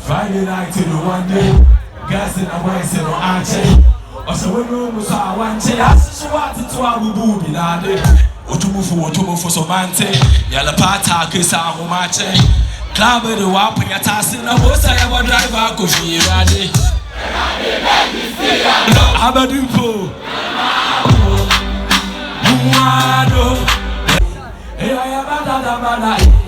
Friday night in the one day, gas in a way, say no answer. Or so when you was our one day, I just wanted to have a booby now. What to move for so mante, Yalla Pata, kiss our homache. Club the wap and your task in a bus, I have a driver, Kofi Kinaata. Abadupo. Hey, I am a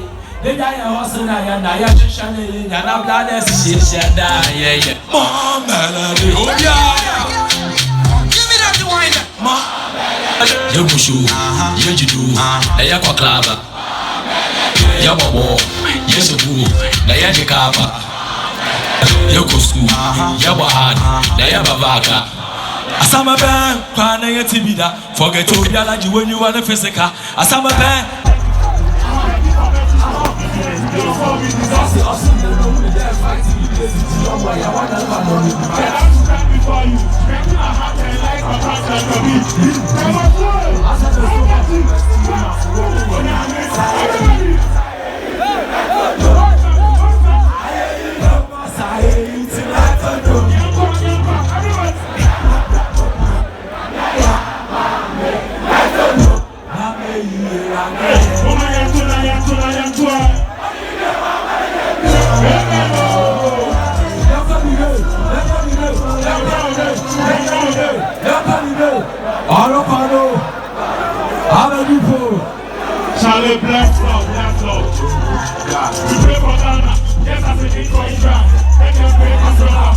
the guy was in a Yashan, and I'm glad that she said that. Yeah, Mom, oh, yeah. Give me that wine, Mom. You push you, you do, the Yakwa Club. Yababo, yes, boo, the Yakapa. Yoko school, Yabahad, the Yabavaka. Asama Ben, Pana Yatibida, forget to realize when you are the physical. Asama Ben. Charlie, black love. We pray for Ghana. Yes, as it is for Israel. Let them pray for Israel.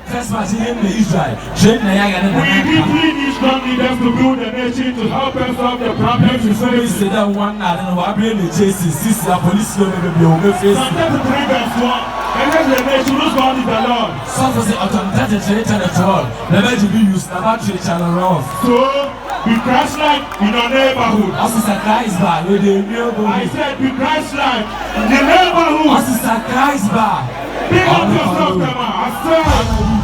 First match in Israel. We deeply need strong leaders to build the nation to help us solve the problems we face. Say that one night, and we're bringing the chasing. Sister, police, you're going to be over face. Psalm 33 verse 1. And let the nation whose God is the Lord. Some of the automatic trade and the troll. Never to be used, never trade channel off. So, be Christ-like in your neighborhood. Officer Christ bar, with the neighborhood. I said be Christ-like in the neighborhood. Officer Christ bar. Pick up yourself, man. I said.